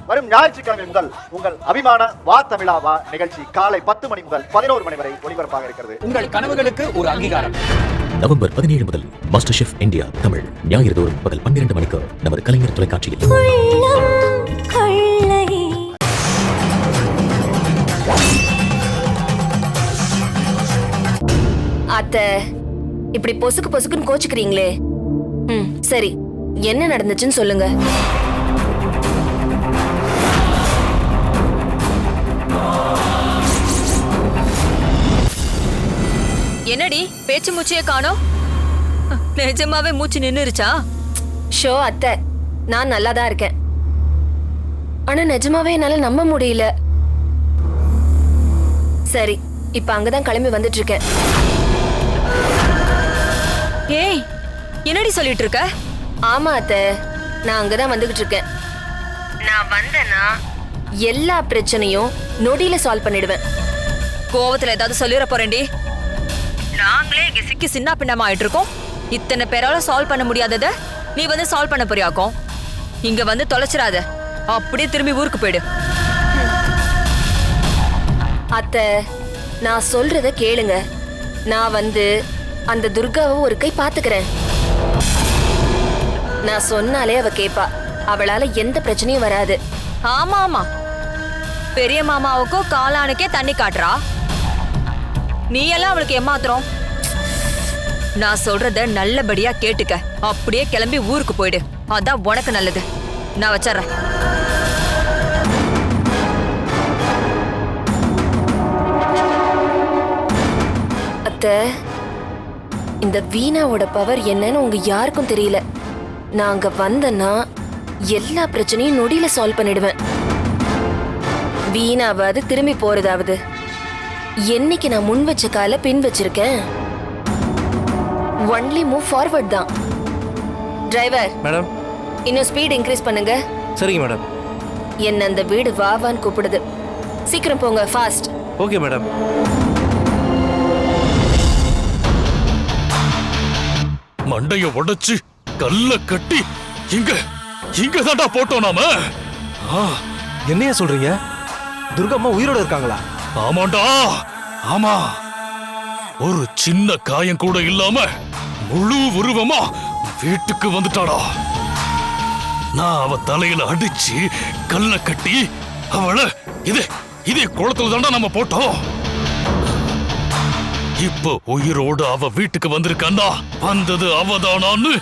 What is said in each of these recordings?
வரும் ஞாயிற்றுக்கிழமை முதல் உங்கள் அபிமான வா தமிழா வா நிகழ்ச்சி காலை 10 மணி முதல் 11 மணி வரை ஒளிபரப்பாக இருக்கிறது. உங்கள் கனவுகளுக்கு ஒரு அங்கீகாரம். நவம்பர் 17 முதல் மாஸ்டர் ஷெஃப் இந்தியா தமிழ் ஞாயிறு தோறும் பகல் 12 மணிக்கு நமது கலைஞர் தொலைக்காட்சியில். அத்தை, இப்படி பொசுக்கு பொசுக்குன்னு கோச்சுக்கிறீங்களே. சரி, என்ன நடந்துச்சுன்னு சொல்லுங்க. என்னடி பேச்சு மூச்சையே காணோம்? நிஜமாவே மூச்சு நின்னுருச்சா? ஷோ அத்தை, நான் நல்லா தான் இருக்கேன். ஆனா நிஜமாவே என்னால நம்ப முடியல. சரி, இப்ப அங்கதான் கிளம்பி வந்துட்டு இருக்கேன். ஏய், என்னடி சொல்லிட்டு இருக்க? ஆமா அத்தை, நான் அங்கதான் வந்துகிட்டு இருக்கேன். நான் வந்தேன்னா எல்லா பிரச்சனையும் நொடியில சால்வ் பண்ணிடுவேன். கோவத்துல ஏதாவது சொல்லிட போறேன்டி. நாங்களே இங்க சிக்கி சின்ன பின்னமா ஆயிட்டு இருக்கோம். இத்தனை பேரால சால்வ் பண்ண முடியாதத நீ வந்து சால்வ் பண்ண போறியாக்கும். இங்க வந்து தொலைச்சிடாத, அப்படியே திரும்பி ஊருக்கு போயிடு. அத்தை, நான் சொல்றத கேளுங்க. நான் வந்து அந்த துர்காவை ஒரு கை பாத்துக்கிறேன். நான் சொன்னாலே அவ கேப்பா. அவளால எந்த பிரச்சனையும் வராது. ஆமா ஆமா, பெரிய மாமாவுக்கும் காளானுக்கே தண்ணி காட்டுறா. நீ எல்லாம் அவளுக்கு ஏமாத்துறோம். நான் சொல்றத நல்லபடியா கேட்டுக்க. அப்படியே கிளம்பி ஊருக்கு போயிடு. அதான் உனக்கு நல்லது. நான் வச்சறேன். அத்தை, இந்த வீணாவோட பவர் என்னன்னு உங்க யாருக்கும் தெரியல. நான் அங்க வந்தேன்னா எல்லா பிரச்சனையும் நொடியில சால்வ் பண்ணிடுவேன். வீணாவது திரும்பி போறதாவது. என்னைக்கு நான் முன் வச்ச கால பின் வச்சிருக்கேன். ஒன்லி மூவ் ஃபார்வர்ட் தான். டிரைவர் மேடம், இன்னும் ஸ்பீட் இன்க்ரீஸ் பண்ணுங்க. சரிங்க மேடம். என்ன அந்த வீடு வாவான்னு கூப்பிடுது. சீக்கிரம் போங்க, ஃபாஸ்ட். Okay madam. மண்டைய உடைச்சு கல்ல கட்டி இங்க தாண்டா போட்டோம் நாம. என்னையா சொல்றீங்க? துர்கம்மா உயிரோட இருக்காங்களா? ஆமாண்டா, ஆமா. ஒரு சின்ன காயம் கூட இல்லாம முழு உருவமா வீட்டுக்கு வந்துட்டாடா. நான் அவ தலையில அடிச்சு கல்ல கட்டி அவளை இதே குளத்துல தாண்டா நம்ம போட்டோம். இப்ப உயிரோடு அவ வீட்டுக்கு வந்திருக்காண்டா. வந்தது அவதானான்னு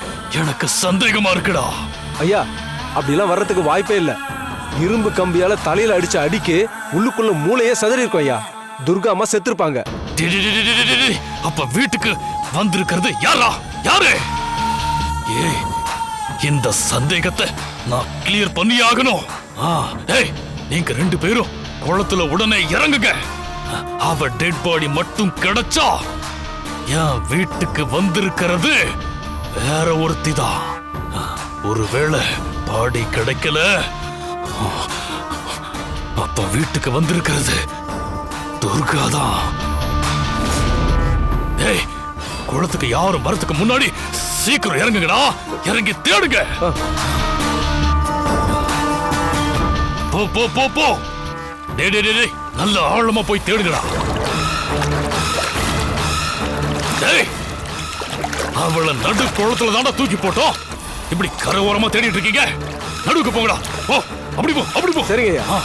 எனக்கு சந்தேகமா இருக்குடா. ஐயா, அப்படிலாம் வர்றதுக்கு வாய்ப்பே இல்ல. இரும்பு கம்பியால தலையில அடிச்ச அடிக்கு உள்ளுக்குள்ள மூளையே சதறி இருக்கும் ஐயா. துர்கா அம்மா செத்துருப்பாங்க. அப்ப வீட்டுக்கு வந்திருக்கிறது யாரு? ஏய், இந்த சந்தேகத்தை நான் கிளியர் பண்ணி ஆகணும். ஏய், நீங்க 2 பேரும் குளத்துல உடனே இறங்குங்க. அவ டெட் பாடி மட்டும் கிடைச்சா என் வீட்டுக்கு வந்திருக்கிறது வேற ஒருத்திதான். ஒருவேளை பாடி கிடைக்கல, அப்ப வீட்டுக்கு வந்திருக்கிறது துர்காதான். ஏய், குளத்துக்கு யாரும் வரதுக்கு முன்னாடி சீக்கிரம் இறங்குங்கடா. இறங்கி தேடுங்க. போ போ போ போ. டேய், நல்ல ஆழமா போய் தேடுங்கடா. டேய், அவளை நடு குளத்துல தாண்டா தூக்கி போட்டோம். இப்படி கரையோரமா தேடிட்டு இருக்கீங்க. நடுவுக்கு போங்கடா. போ, அப்படி போ. சரிங்க ஐயா.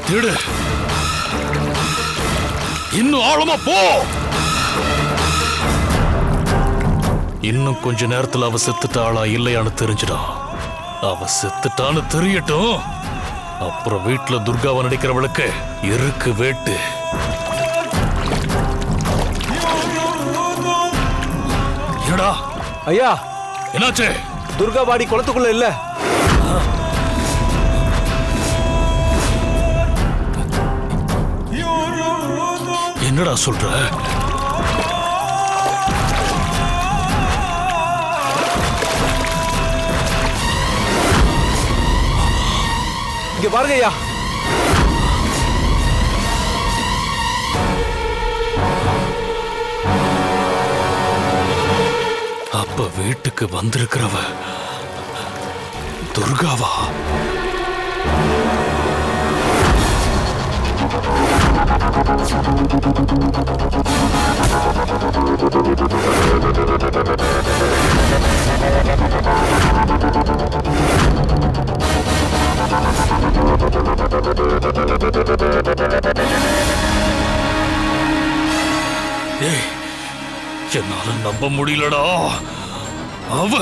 தேடு. இன்னும் ஆழமா போ. இன்னும் கொஞ்ச நேரத்துல அவ செத்துட்டாளா இல்லையான்னு தெரிஞ்சுடா. அவ செத்துட்டான்னு தெரியட்டும். அப்புறம் வீட்டுல துர்காவை நடிக்கிறவளுக்கு இருக்கு வேட்டு. என்னடா ஐயா, என்னாச்சு? துர்கா பாடி குளத்துக்குள்ள இல்ல. என்னடா சொல்ற? இங்க பாருங்க ஐயா. இப்ப வீட்டுக்கு வந்திருக்கிறவ துர்காவா? ஏய், என்னால நம்ப முடியலடா. அவ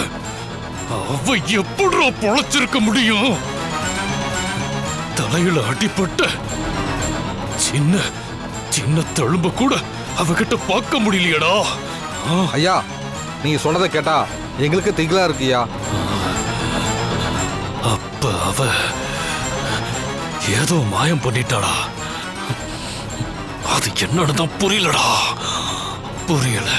எப்படிடா பொழைச்சிருக்க முடியும்? தலையில அடிபட்ட சின்ன சின்ன தழும்ப கூட அவகிட்ட பார்க்க முடியலையடா. ஐயா, நீங்க சொன்னதை கேட்டா எங்களுக்கு திகிலா இருக்குயா. அப்ப அவ ஏதோ மாயம் பண்ணிட்டாடா. அது என்னன்னு தான் புரியலடா. புரியல.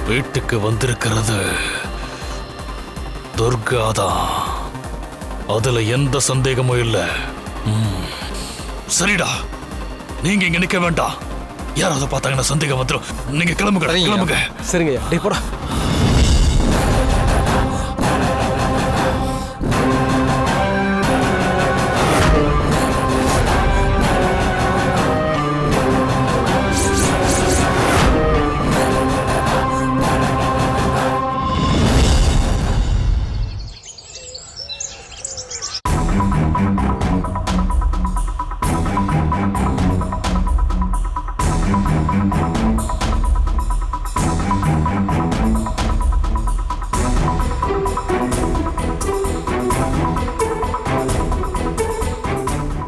வீட்டுக்கு வந்திருக்கிறது துர்காதான். அதுல எந்த சந்தேகமும் இல்ல. சரிடா, நீங்க இங்க நிக்க வேண்டாம். யாராவது பார்த்தாங்கன்னா சந்தேகம் வந்துடும். நீங்க கிளம்புங்க, கிளம்புங்க. சரிங்க, டேய் போடா.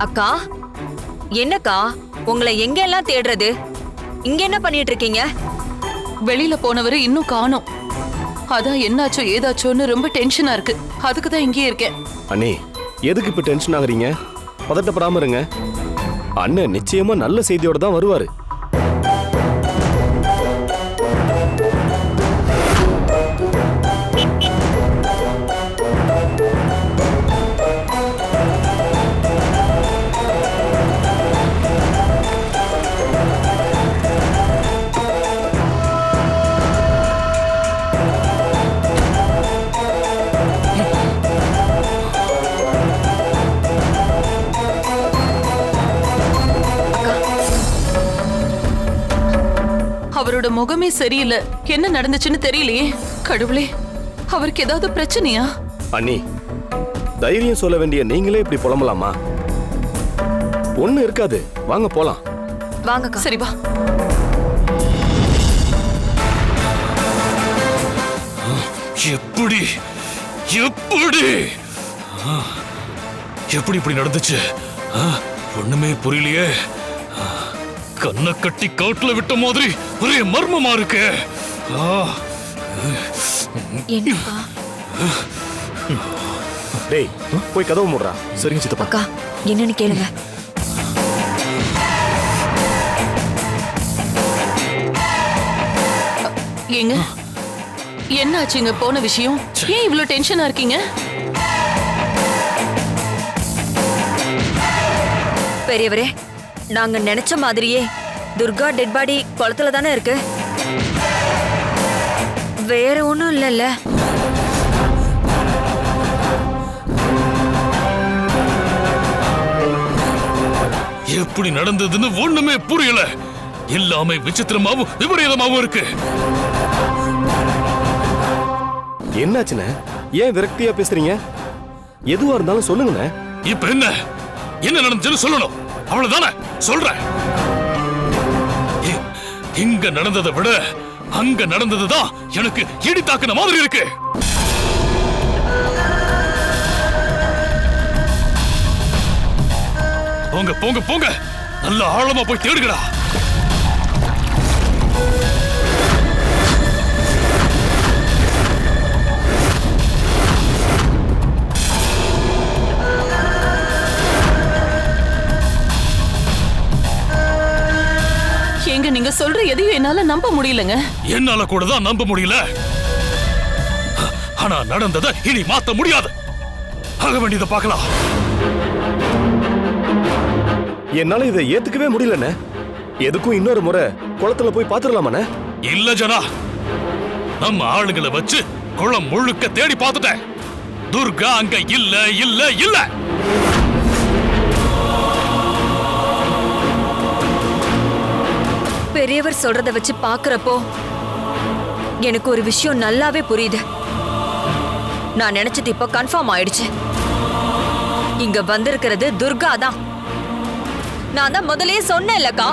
அக்கா, என்னக்கா உங்களை எங்கெல்லாம் தேடுறது? இங்க என்ன பண்ணிட்டு இருக்கீங்க? வெளியில போனவரை இன்னும் காணோம். அதான் என்னாச்சோ ஏதாச்சோன்னு ரொம்ப டென்ஷனா இருக்கு. அதுக்கு தான் இங்கேயே இருக்கேன். அண்ணே, எதுக்கு இப்ப டென்ஷன் ஆகுறீங்க? பதட்டப்படாம இருங்க. அண்ணன் நிச்சயமா நல்ல செய்தியோட தான் வருவாரு. அவரோட முகமே சரியில்லை. என்ன நடந்துச்சுன்னு தெரியலையே. கடவுளே, அவருக்கு ஏதாவது பிரச்சனையா? அண்ணி, தைரியம் சொல்ல வேண்டிய நீங்களே இப்படி புலம்பலாமா? ஒண்ணு இருக்காது, வாங்க போலாம். வாங்கக்கா. சரி வா. எப்படி எப்படி எப்படி இப்படி நடந்துச்சு? ஒண்ணுமே புரியலையே. கண்ணை கட்டி காட்டுல விட்ட மாதிரி ஒரே மர்மமா இருக்கு. என்னப்பா? டேய், போய் கதவு மூடுறா. சரிங்க சித்தப்பா. அக்கா, என்னன்னு கேளுங்க. ஏங்க, என்னாச்சுங்க போன விஷயம்? ஏன் இவ்ளோ டென்ஷனா இருக்கீங்க? பெரியவரே, நாங்க நினைச்ச மாதிரியே துர்கா டெட் பாடி குளத்துல தானே இருக்கு. வேற ஒண்ணும் இல்லல்ல. எப்படி நடந்ததுன்னு ஒண்ணுமே புரியல. எல்லாமே விசித்திரமாவும் விபரீதமாவும் இருக்கு. என்னாச்சுண்ணே? ஏன் விரக்தியா பேசுறீங்க? எதுவா இருந்தாலும் சொல்லுங்கண்ணே. இப்ப என்ன என்ன நடந்துச்சுன்னு சொல்லணும், அவ்வளவுதானே? சொல்றேன். இங்க நடந்ததை விட அங்க நடந்ததுதான் எனக்கு இடி தாக்குன மாதிரி இருக்கு. போங்க போங்க போங்க, நல்ல ஆழமா போய் தேடுங்கடா. ஏங்க, நீங்க சொல்ற எதையும் என்னால நம்ப முடியலங்க. என்னால கூட தான் நம்ப முடியல. ஆனா நடந்ததை இனி மாத்த முடியாது. ஆக வேண்டியதை பார்க்கலாம். என்னால இதை ஏத்துக்கவே முடியலண்ணே. எதுக்கும் இன்னொரு முறை குளத்துல போய் பாத்துடலாமாண்ணே? இல்ல ஜனா, நம்ம ஆளுங்களை வச்சு குளம் முழுக்க தேடி பார்த்துட்டேன். துர்கா அங்க இல்ல இல்ல இல்ல. பெரியவர் சொல்றத வச்சு பாக்குறப்போ எனக்கு ஒரு விஷயம் நல்லாவே புரியுது. நான் நினைச்சது இப்ப கன்ஃபார்ம் ஆயிடுச்சு. இங்க வந்திருக்கிறது துர்கா தான். நான் தான் முதல்லயே சொன்னேன்லக்கா.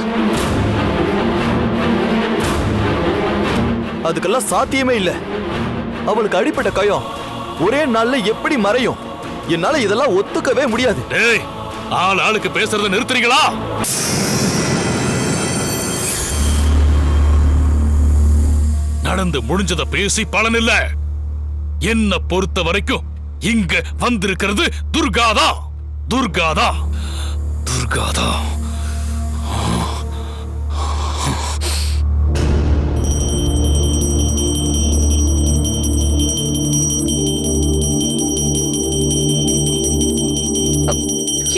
அதுக்கெல்லாம் சாத்தியமே இல்ல. அவளுக்கு அடிப்பட்ட காயம் ஒரே நாள்ல எப்படி மறையும்? என்னால இதெல்லாம் ஒத்துக்கவே முடியாது. டேய், ஆளுக்கு பேசுறத நிறுத்துறீங்களா? நடந்து முடிஞ்சத பேசி பலன் இல்ல. என்ன பொறுத்த வரைக்கும் இங்க வந்திருக்கிறது துர்காதா. துர்காதா துர்காதா.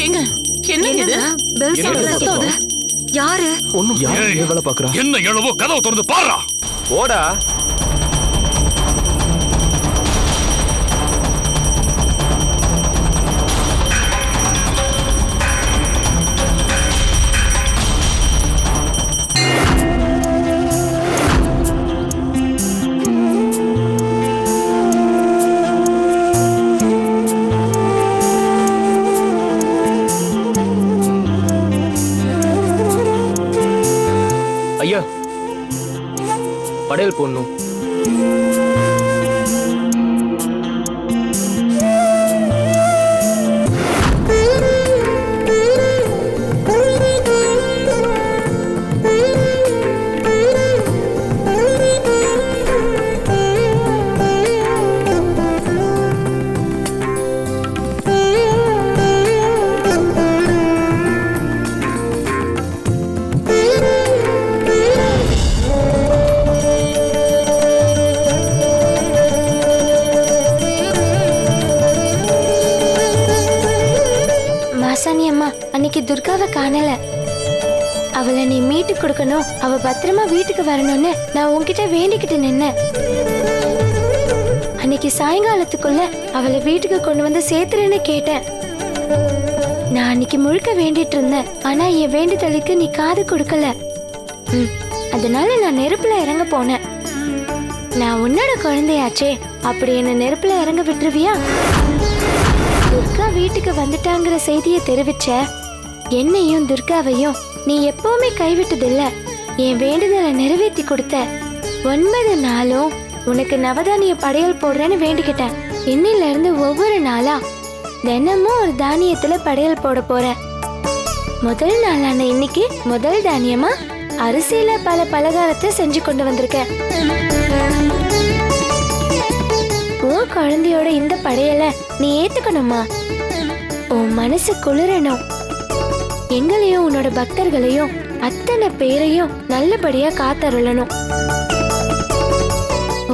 ஏங்க என்ன இது? Bell sound. யாரு? ஒண்ணும் யாரு வேலை பாக்குறா? என்ன எழவோ கதவை திறந்து பாரா. ஓடா. ஐயா, படையல் போடணும். மாசாணி அம்மா, அன்னைக்கு துர்காவை காணல. அவளை நீ மீட்டு கொடுக்கணும், அவ பத்திரமா வீட்டுக்கு வரணும்னு நான் உன்கிட்ட வேண்டிக்கிட்டு நின்னேன். அன்னைக்கு சாயங்காலத்துக்குள்ள அவளை வீட்டுக்கு கொண்டு வந்து சேர்த்துறேன்னு கேட்டேன். நான் அன்னைக்கு முழுக்க வேண்டிட்டு இருந்தேன். ஆனா என் வேண்டுதலுக்கு நீ காது கொடுக்கல. அதனால நான் நெருப்புல இறங்க போனேன். நான் உன்னோட குழந்தையாச்சே, அப்படி என்ன நெருப்புல இறங்க விட்டுருவியா? துர்கா வீட்டுக்கு வந்துட்டாங்கிற செய்தியை தெரிவிச்ச என்னையும் துர்காவையும் நீ எப்பவுமே கைவிட்டதில்ல. என் வேண்டுதலை நிறைவேற்றி கொடுத்த. 9 நாளும் உனக்கு நவதானிய படையல் போடுறேன்னு வேண்டிக்கிட்டேன். இன்னில இருந்து ஒவ்வொரு நாளா தினமும் ஒரு தானியத்துல படையல் போட போறேன். முதல் நாளான இன்னைக்கு முதல் தானியமா அரிசியில பல பலகாரத்தை செஞ்சு கொண்டு வந்திருக்கேன். உன் குழந்தையோட இந்த படையலை நீ ஏத்துக்கணுமா? உன் மனசு குளிரணும். எங்களையும் உன்னோட பக்தர்களையும் அத்தனை பேரையும் நல்லபடியா காத்தருளணும்.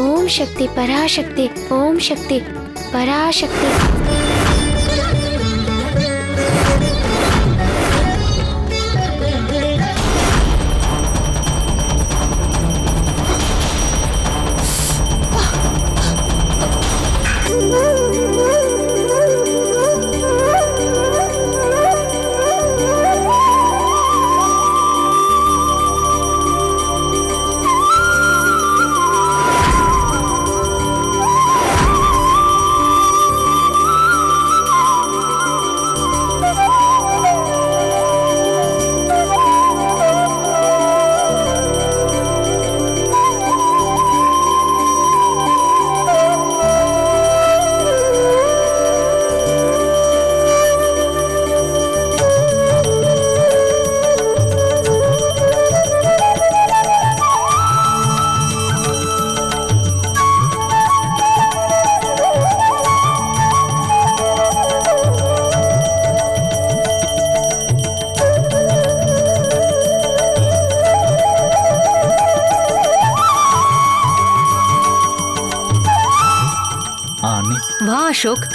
ஓம் சக்தி பராசக்தி, ஓம் சக்தி பராசக்தி. அசோக்.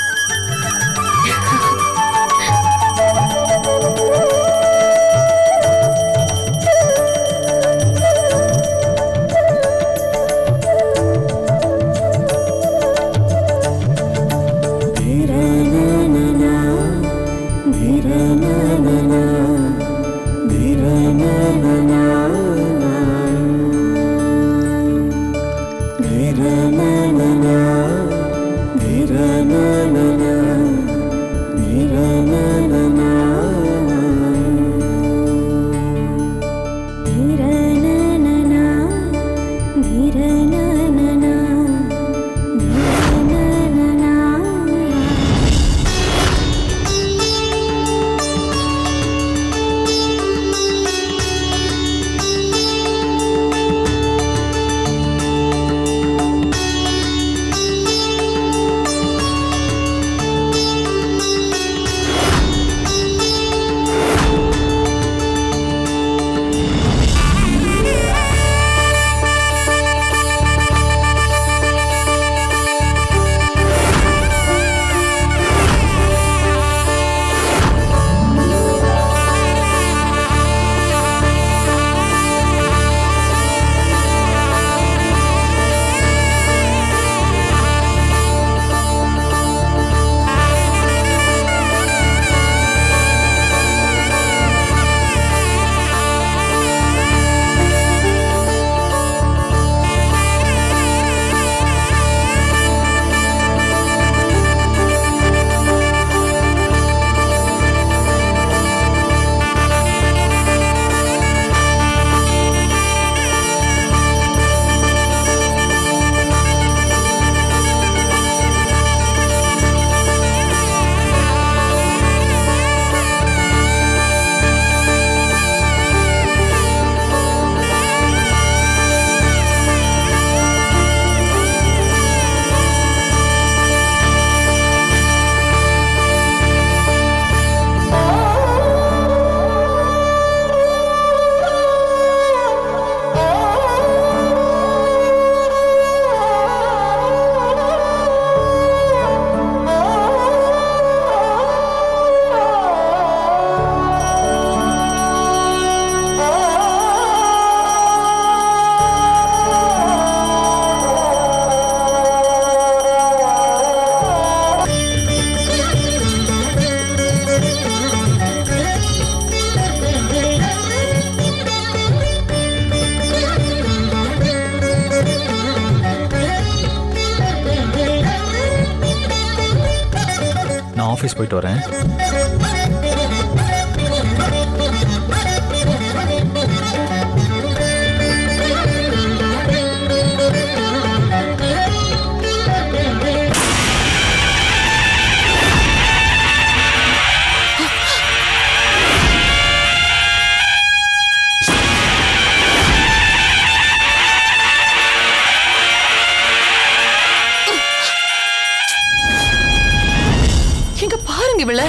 ஆஃபீஸ் போயிட்டு வரேன். இங்க பாருங்க இவள.